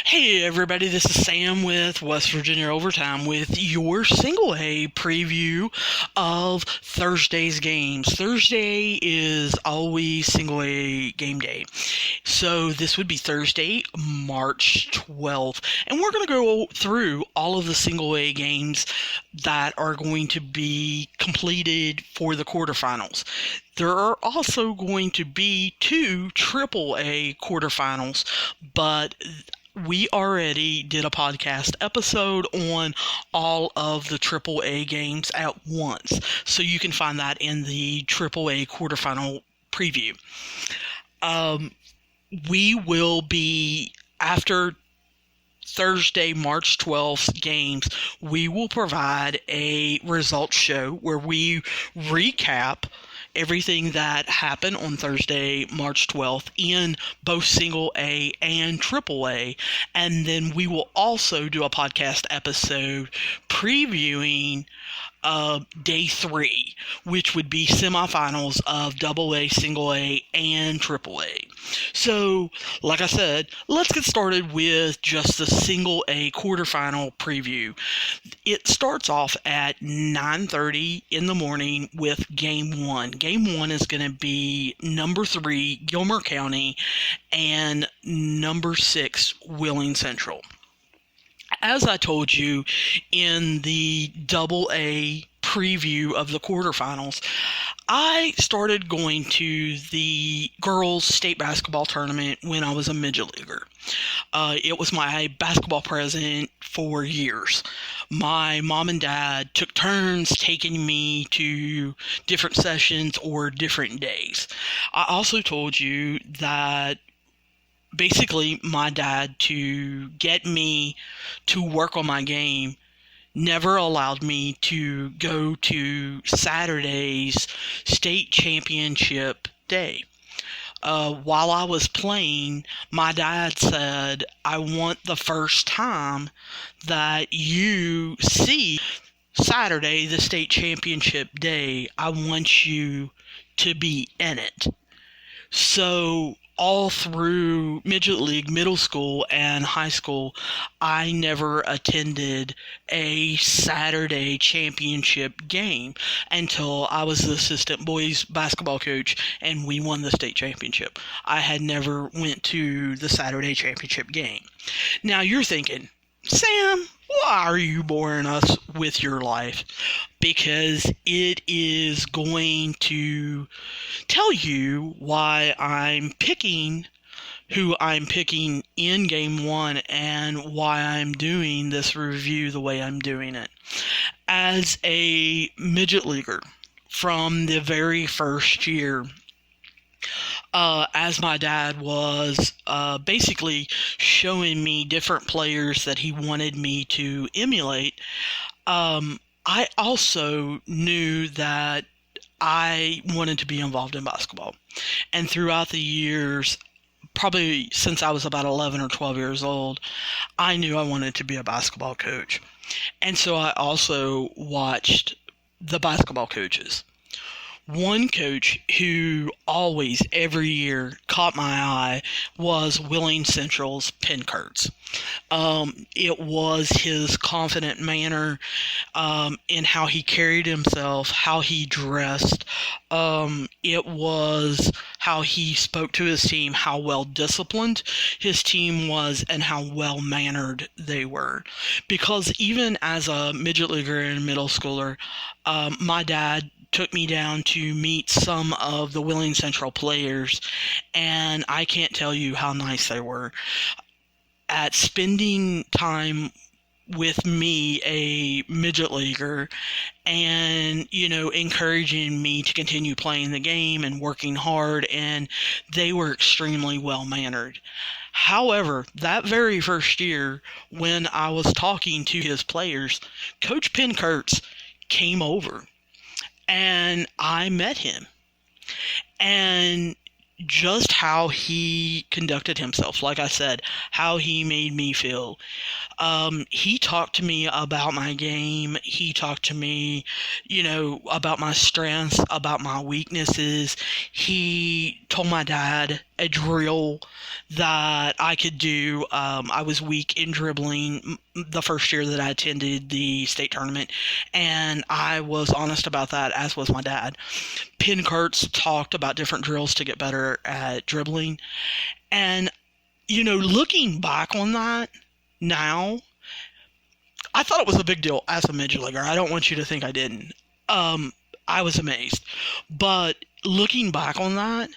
Hey everybody, this is Sam with West Virginia Overtime with your single A preview of Thursday's games. Thursday is always single A game day. So this would be Thursday, March 12th. And we're going to go through all of the single A games that are going to be completed for the quarterfinals. There are also going to be two triple A quarterfinals, but we already did a podcast episode on all of the AAA games at once. So you can find that in the AAA quarterfinal preview. We will be, after Thursday, March 12th games, we will provide a results show where we recap everything that happened on Thursday, March 12th in both single A and triple A. And then we will also do a podcast episode previewing day 3, which would be semifinals of double A, single A, and triple A. So, like I said, let's get started with just the single A quarterfinal preview. It starts off at 9:30 in the morning with Game 1. Game 1 is going to be number 3, Gilmer County, and number 6, Wheeling Central. As I told you in the double A preview of the quarterfinals, I started going to the girls' state basketball tournament when I was a midget leaguer. It was my basketball present for years. My mom and dad took turns taking me to different sessions or different days. I also told you that basically my dad, to get me to work on my game, never allowed me to go to Saturday's state championship day. While I was playing, my dad said, "I want the first time that you see Saturday, the state championship day, I want you to be in it." So all through midget league, middle school, and high school, I never attended a Saturday championship game until I was the assistant boys basketball coach and we won the state championship. I had never went to the Saturday championship game. Now you're thinking, Sam, why are you boring us with your life? Because it is going to tell you why I'm picking who I'm picking in Game 1 and why I'm doing this review the way I'm doing it. As a midget leaguer from the very first year, as my dad was basically showing me different players that he wanted me to emulate, I also knew that I wanted to be involved in basketball. And throughout the years, probably since I was about 11 or 12 years old, I knew I wanted to be a basketball coach. And so I also watched the basketball coaches. One coach who always, every year, caught my eye was Wheeling Central's Penn Kurtz. It was his confident manner in how he carried himself, how he dressed. It was how he spoke to his team, how well disciplined his team was, and how well mannered they were. Because even as a midget leaguer and middle schooler, my dad took me down to meet some of the Wheeling Central players, and I can't tell you how nice they were. At spending time with me, a midget leaguer, and, encouraging me to continue playing the game and working hard, and they were extremely well-mannered. However, that very first year, when I was talking to his players, Coach Penn Kurtz came over. And I met him. And just how he conducted himself, like I said, how he made me feel. He talked to me about my game. He talked to me, about my strengths, about my weaknesses. He told my dad a drill that I could do. I was weak in dribbling the first year that I attended the state tournament, and I was honest about that, as was my dad. Penn Kurtz talked about different drills to get better at dribbling. And, looking back on that now, I thought it was a big deal as a midget leaguer. I don't want you to think I didn't. I was amazed. But looking back on that,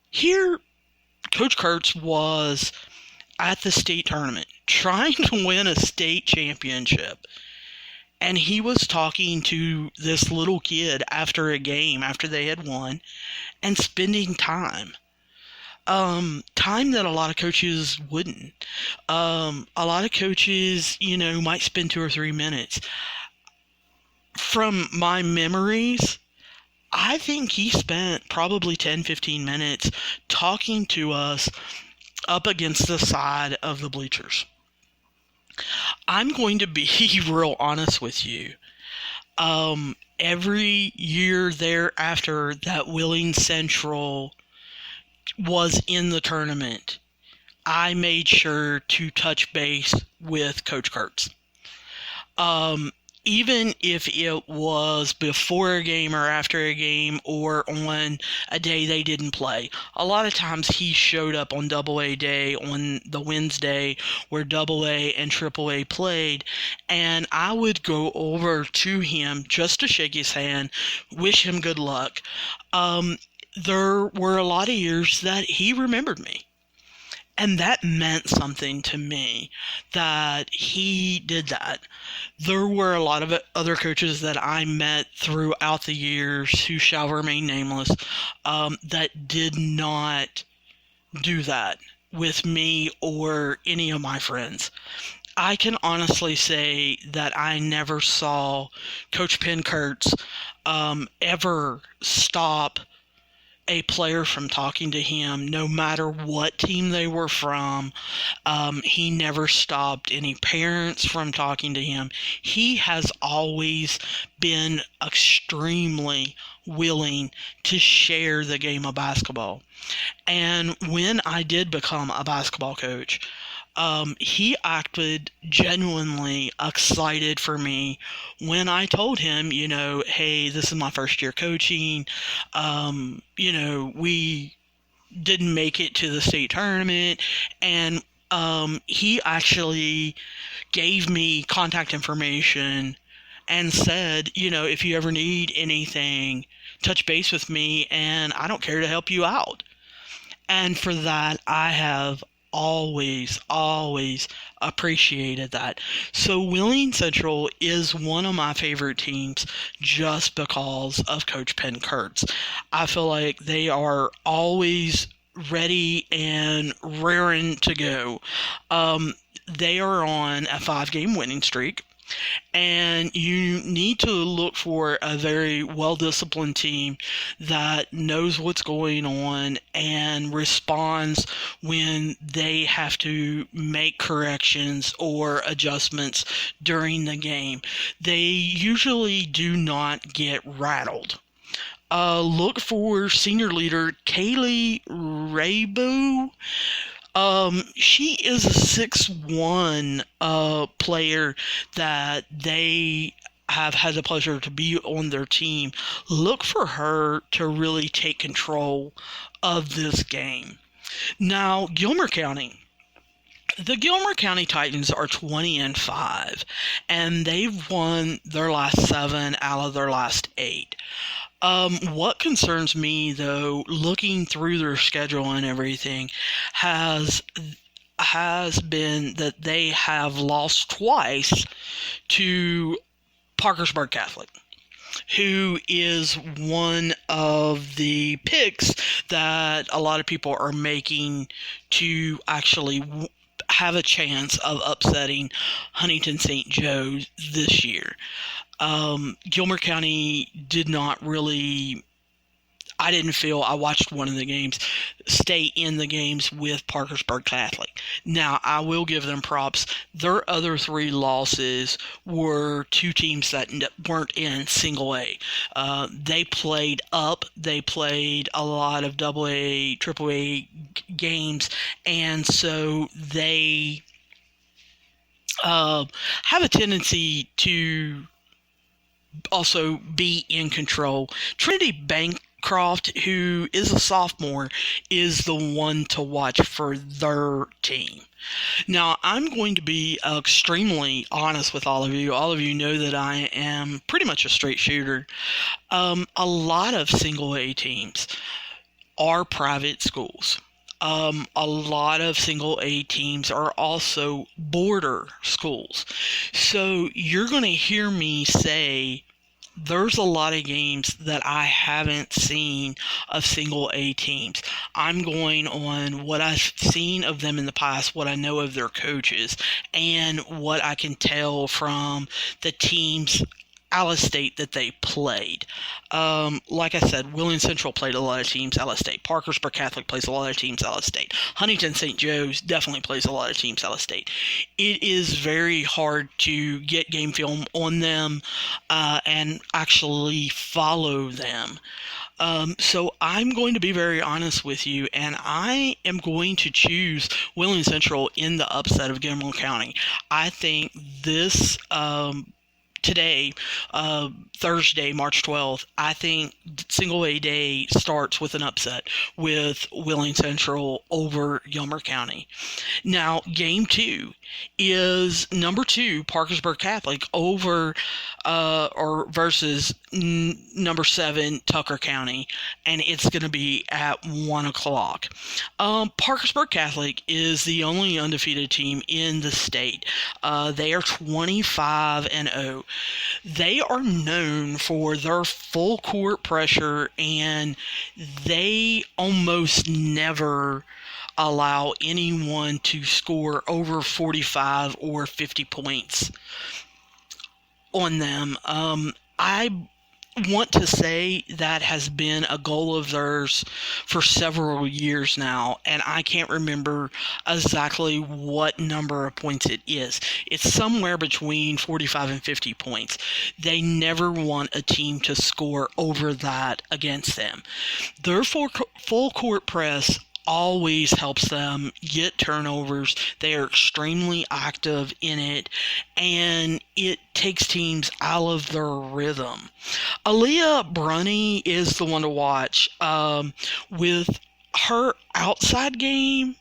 here, Coach Kurtz was at the state tournament trying to win a state championship. And he was talking to this little kid after a game, after they had won, and spending time. Time that a lot of coaches wouldn't. A lot of coaches, might spend 2 or 3 minutes. From my memories, I think he spent probably 10, 15 minutes talking to us up against the side of the bleachers. I'm going to be real honest with you. Every year thereafter that Wheeling Central was in the tournament, I made sure to touch base with Coach Kurtz. Even if it was before a game or after a game or on a day they didn't play. A lot of times he showed up on AA day, on the Wednesday where AA and AAA played, and I would go over to him just to shake his hand, wish him good luck. There were a lot of years that he remembered me. And that meant something to me, that he did that. There were a lot of other coaches that I met throughout the years, who shall remain nameless, that did not do that with me or any of my friends. I can honestly say that I never saw Coach Penn Kurtz ever stop a player from talking to him, no matter what team they were from. He never stopped any parents from talking to him. He has always been extremely willing to share the game of basketball. And when I did become a basketball coach, he acted genuinely excited for me when I told him, hey, this is my first year coaching. We didn't make it to the state tournament. And he actually gave me contact information and said, if you ever need anything, touch base with me, and I don't care to help you out. And for that, I have always appreciated that. So Wheeling Central is one of my favorite teams just because of Coach Penn Kurtz. I feel like they are always ready and raring to go. They are on a 5-game winning streak. And you need to look for a very well-disciplined team that knows what's going on and responds when they have to make corrections or adjustments during the game. They usually do not get rattled. Look for senior leader Kaylee Raybu. She is a 6'1" player that they have had the pleasure to be on their team. Look for her to really take control of this game. Now, Gilmer County. The Gilmer County Titans are 20-5, and they've won their last 7 out of their last 8. What concerns me, though, looking through their schedule and everything, has been that they have lost twice to Parkersburg Catholic, who is one of the picks that a lot of people are making to actually have a chance of upsetting Huntington St. Joe this year. Gilmer County did not really, I didn't feel I watched one of the games, stay in the games with Parkersburg Catholic. Now, I will give them props. Their other three losses were two teams that weren't in single A. They played up. They played a lot of double A, triple A games, and so they have a tendency to also be in control. Trinity Bancroft, who is a sophomore, is the one to watch for their team. Now, I'm going to be extremely honest with all of you. All of you know that I am pretty much a straight shooter. A lot of single A teams are private schools. A lot of single A teams are also border schools. So you're going to hear me say there's a lot of games that I haven't seen of single A teams. I'm going on what I've seen of them in the past, what I know of their coaches, and what I can tell from the teams out of state that they played. Like I said, Wheeling Central played a lot of teams out of state. Parkersburg Catholic plays a lot of teams out of state. Huntington St. Joe's definitely plays a lot of teams out of state. It is very hard to get game film on them and actually follow them. So I'm going to be very honest with you, and I am going to choose Wheeling Central in the upset of Gamble County. I think this today, Thursday, March 12th, I think single A day starts with an upset with Wheeling Central over Gilmer County. Now, game 2 is number 2, Parkersburg Catholic, over or versus number 7, Tucker County, and it's going to be at 1 o'clock. Parkersburg Catholic is the only undefeated team in the state. They are 25-0. They are known for their full court pressure, and they almost never allow anyone to score over 45 or 50 points on them. I want to say that has been a goal of theirs for several years now, and I can't remember exactly what number of points it is. It's somewhere between 45 and 50 points. They never want a team to score over that against them. Their full court press always helps them get turnovers. They are extremely active in it, and it takes teams out of their rhythm. Aaliyah Brunny is the one to watch with her outside game,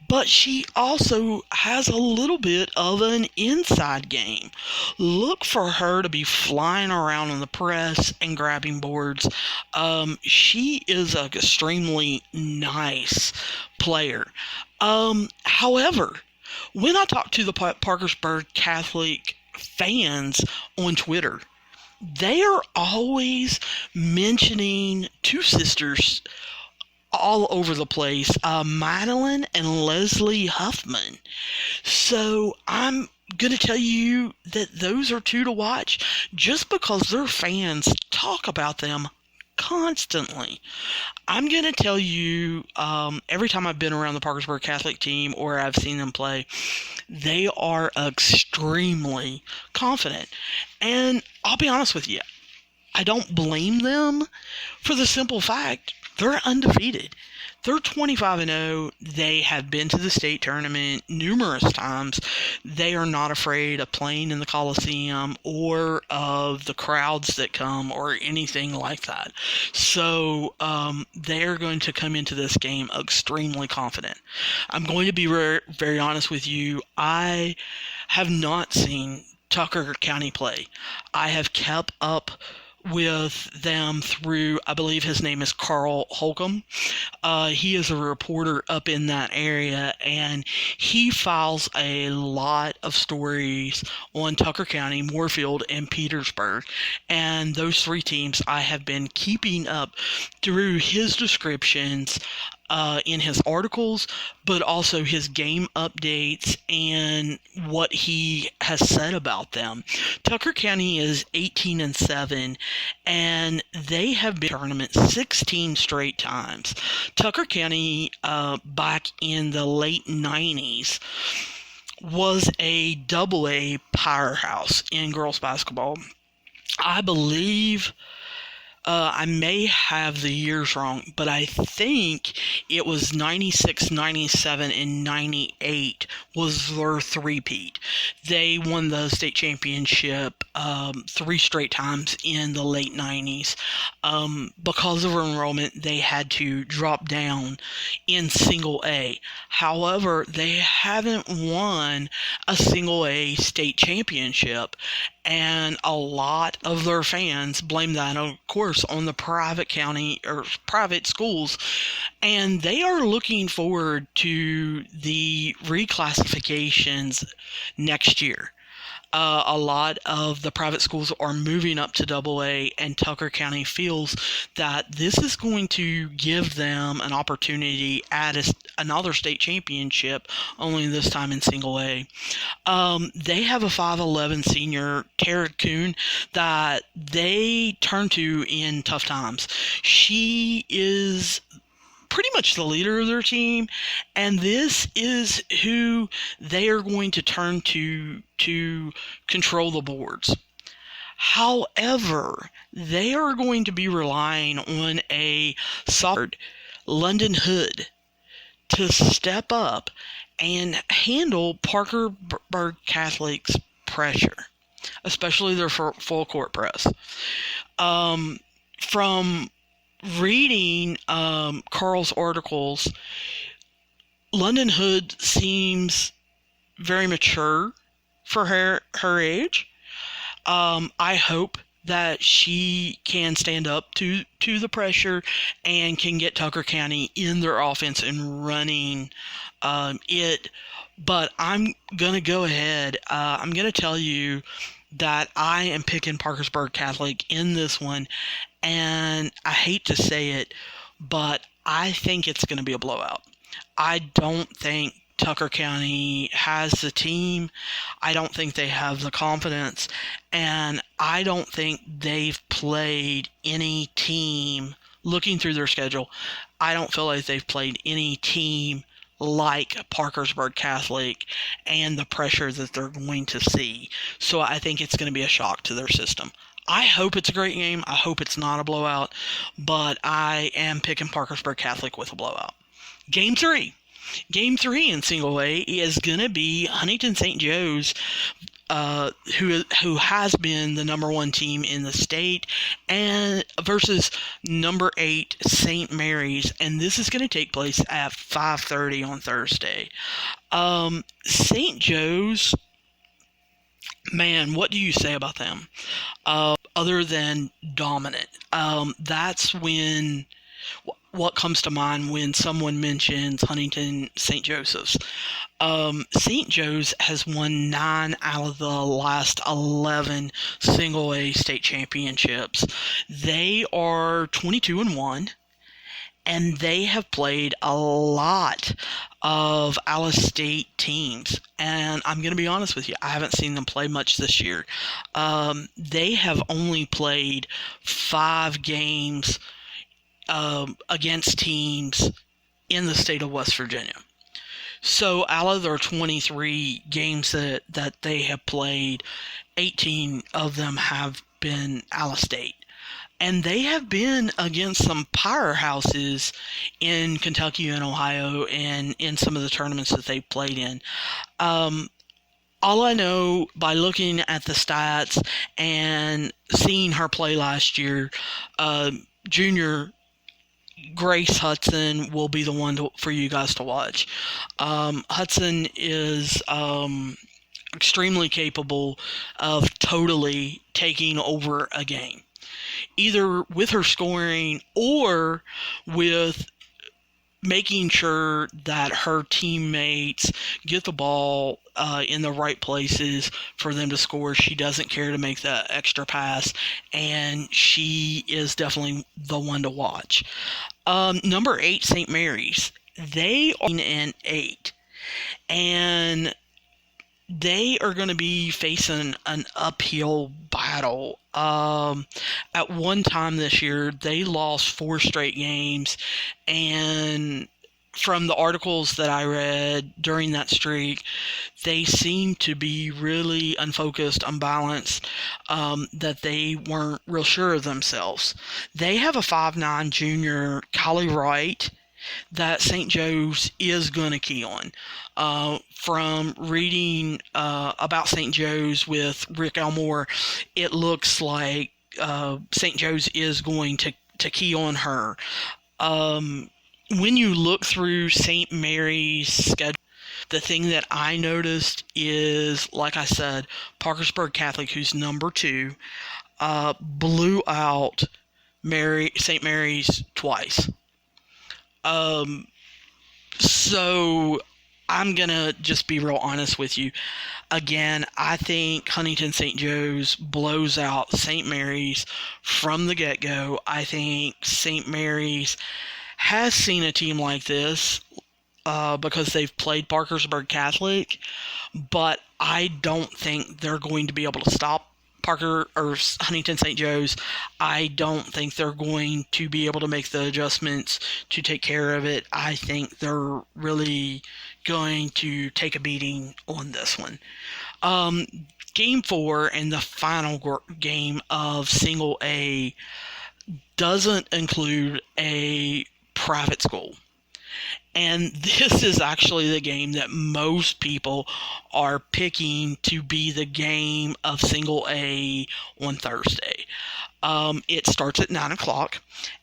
but she also has a little bit of an inside game. Look for her to be flying around on the press and grabbing boards. She is an extremely nice player. However, when I talk to the Parkersburg Catholic fans on Twitter, they are always mentioning two sisters all over the place, Madeline and Leslie Huffman. So I'm going to tell you that those are two to watch just because their fans talk about them constantly. I'm going to tell you, every time I've been around the Parkersburg Catholic team or I've seen them play, they are extremely confident. And I'll be honest with you, I don't blame them for the simple fact they're undefeated. They're 25-0. They have been to the state tournament numerous times. They are not afraid of playing in the Coliseum or of the crowds that come or anything like that. So they're going to come into this game extremely confident. I'm going to be very, very honest with you. I have not seen Tucker County play. I have kept up with them through, I believe his name is Carl Holcomb. He is a reporter up in that area, and he files a lot of stories on Tucker County, Moorfield, and Petersburg. And those three teams I have been keeping up through his descriptions in his articles, but also his game updates and what he has said about them. Tucker County is 18-7, and they have been in tournament 16 straight times. Tucker County, back in the late 90s, was a AA powerhouse in girls basketball. I believe, I may have the years wrong, but I think it was 96, 97, and 98 was their three-peat. They won the state championship 3 straight times in the late 90s. Because of enrollment, they had to drop down in single A. However, they haven't won a single A state championship, and a lot of their fans blame that, of course, on the private county or private schools, and they are looking forward to the reclassifications next year. A lot of the private schools are moving up to AA, and Tucker County feels that this is going to give them an opportunity at another state championship, only this time in single A. They have a 5'11" senior, Tara Kuhn, that they turn to in tough times. She is pretty much the leader of their team, and this is who they are going to turn to control the boards. However, they are going to be relying on a solid London Hood to step up and handle Parkersburg Catholic's pressure, especially their full court press. From reading Carl's articles, London Hood seems very mature for her age. I hope that she can stand up to the pressure and can get Tucker County in their offense and running it. But I'm going to go ahead. I'm going to tell you that I am picking Parkersburg Catholic in this one. And I hate to say it, but I think it's going to be a blowout. I don't think Tucker County has the team. I don't think they have the confidence. And I don't think they've played any team, looking through their schedule, I don't feel like they've played any team like Parkersburg Catholic and the pressure that they're going to see. So I think it's going to be a shock to their system. I hope it's a great game. I hope it's not a blowout, but I am picking Parkersburg Catholic with a blowout. Game 3. Game 3 in single A is going to be Huntington St. Joe's, who has been the number 1 team in the state, and versus number 8 St. Mary's, and this is going to take place at 5:30 on Thursday. St. Joe's, man, what do you say about them? Other than dominant. That's when what comes to mind when someone mentions Huntington St. Joseph's. St. Joe's has won 9 out of the last 11 single A state championships. They are 22-1. And they have played a lot of Alice State teams. And I'm going to be honest with you, I haven't seen them play much this year. They have only played 5 games against teams in the state of West Virginia. So out of their 23 games that they have played, 18 of them have been Alice State. And they have been against some powerhouses in Kentucky and Ohio and in some of the tournaments that they played in. All I know by looking at the stats and seeing her play last year, junior Grace Hudson will be the one for you guys to watch. Hudson is extremely capable of totally taking over a game, either with her scoring or with making sure that her teammates get the ball in the right places for them to score. She doesn't care to make that extra pass, and she is definitely the one to watch. Number 8, St. Mary's. They are in 8, and they are going to be facing an uphill battle. At one time this year, they lost 4 straight games, and from the articles that I read during that streak, they seemed to be really unfocused, unbalanced, that they weren't real sure of themselves. They have a 5'9" junior, Kylie Wright, that St. Joe's is going to key on. From reading about St. Joe's with Rick Elmore, it looks like St. Joe's is going to key on her. When you look through St. Mary's schedule, the thing that I noticed is, like I said, Parkersburg Catholic, who's number 2, blew out St. Mary's twice. So I'm going to just be real honest with you. Again, I think Huntington St. Joe's blows out St. Mary's from the get-go. I think St. Mary's has seen a team like this because they've played Parkersburg Catholic, but I don't think they're going to be able to stop Huntington St. Joe's. I don't think they're going to be able to make the adjustments to take care of it. I think they're really going to take a beating on this one. Game 4 and the final game of Single A doesn't include a private school. And this is actually the game that most people are picking to be the game of Single A on Thursday. It starts at 9 o'clock,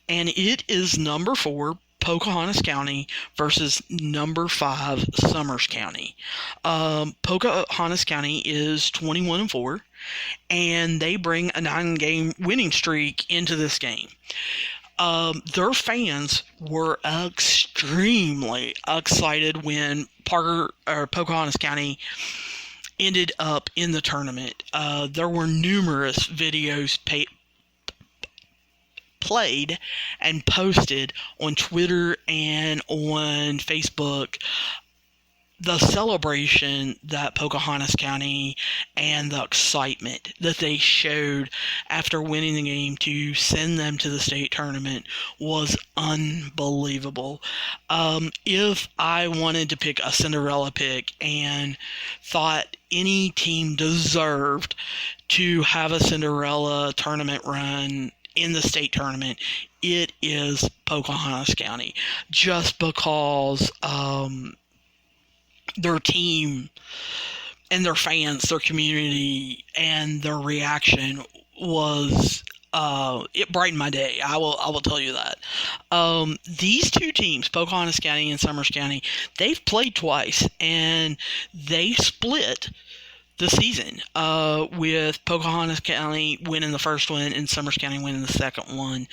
and it is number 4, Pocahontas County versus number 5, Summers County. Pocahontas County is 21-4, and they bring a 9-game winning streak into this game. Their fans were extremely excited when Pocahontas County ended up in the tournament. There were numerous videos played and posted on Twitter and on Facebook. The celebration that Pocahontas County and the excitement that they showed after winning the game to send them to the state tournament was unbelievable. If I wanted to pick a Cinderella pick and thought any team deserved to have a Cinderella tournament run in the state tournament, it is Pocahontas County, just because their team and their fans, their community, and their reaction was it brightened my day. I will tell you that. These two teams, Pocahontas County and Summers County, they've played twice, and they split the season with Pocahontas County winning the first one and Summers County winning the second one.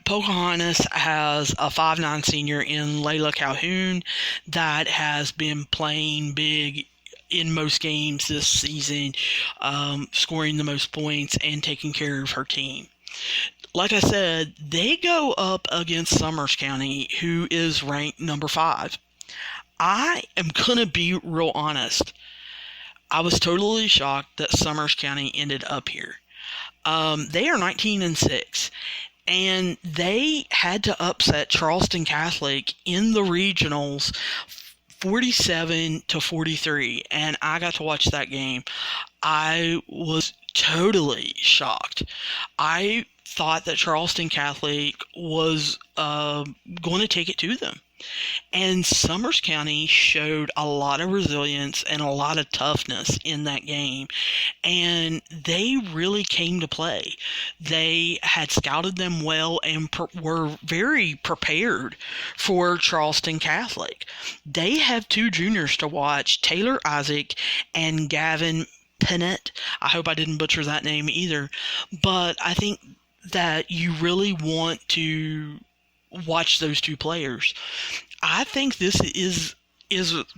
Pocahontas has a 5'9" senior in Layla Calhoun that has been playing big in most games this season, scoring the most points and taking care of her team. Like I said, they go up against Summers County, who is ranked number 5. I am going to be real honest. I was totally shocked that Summers County ended up here. They are 19-6. And they had to upset Charleston Catholic in the regionals 47-43. And I got to watch that game. I was totally shocked. I thought that Charleston Catholic was going to take it to them. And Summers County showed a lot of resilience and a lot of toughness in that game. And they really came to play. They had scouted them well and were very prepared for Charleston Catholic. They have 2 juniors to watch, Taylor Isaac and Gavin Pennant. I hope I didn't butcher that name either. But I think that you really want to watch those 2 players. I think this is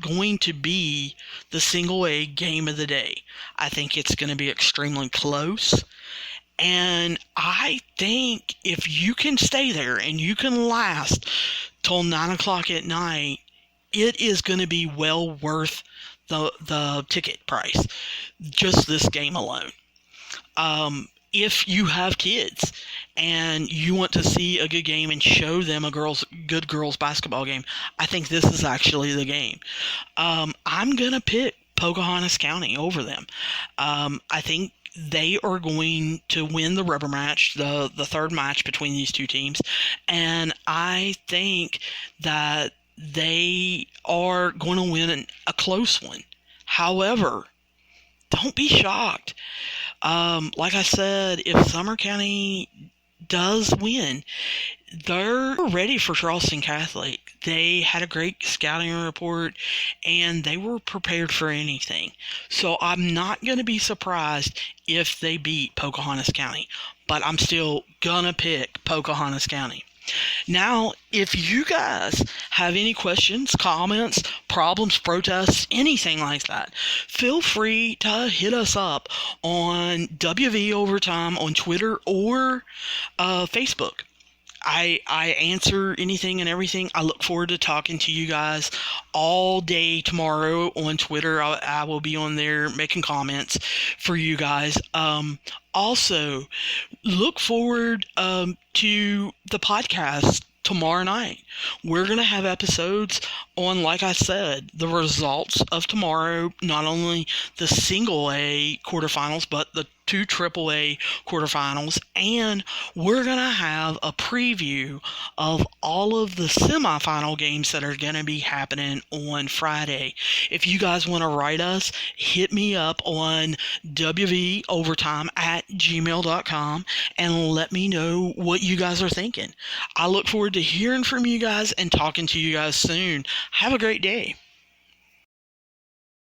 going to be the Single A game of the day. I think it's going to be extremely close, And I think if you can stay there and you can last till 9 o'clock at night, it is going to be well worth the ticket price, just this game alone. If you have kids and you want to see a good game and show them a good girls basketball game, I think this is actually the game. I'm going to pick Pocahontas County over them. I think they are going to win the rubber match, the third match between these two teams, and I think that they are going to win a close one. However, don't be shocked. Like I said, if Sumner County does win, they're ready for Charleston Catholic. They had a great scouting report, and they were prepared for anything. So I'm not going to be surprised if they beat Pocahontas County, but I'm still going to pick Pocahontas County. Now, if you guys have any questions, comments, problems, protests, anything like that, feel free to hit us up on WV Overtime on Twitter or Facebook. I answer anything and everything. I look forward to talking to you guys all day tomorrow on Twitter. I will be on there making comments for you guys. Also, look forward to the podcast tomorrow night. We're going to have episodes on, like I said, the results of tomorrow, not only the single A quarterfinals, but the two AAA quarterfinals, and we're going to have a preview of all of the semifinal games that are going to be happening on Friday. If you guys want to write us, hit me up on wvovertime@gmail.com and let me know what you guys are thinking. I look forward to hearing from you guys and talking to you guys soon. Have a great day.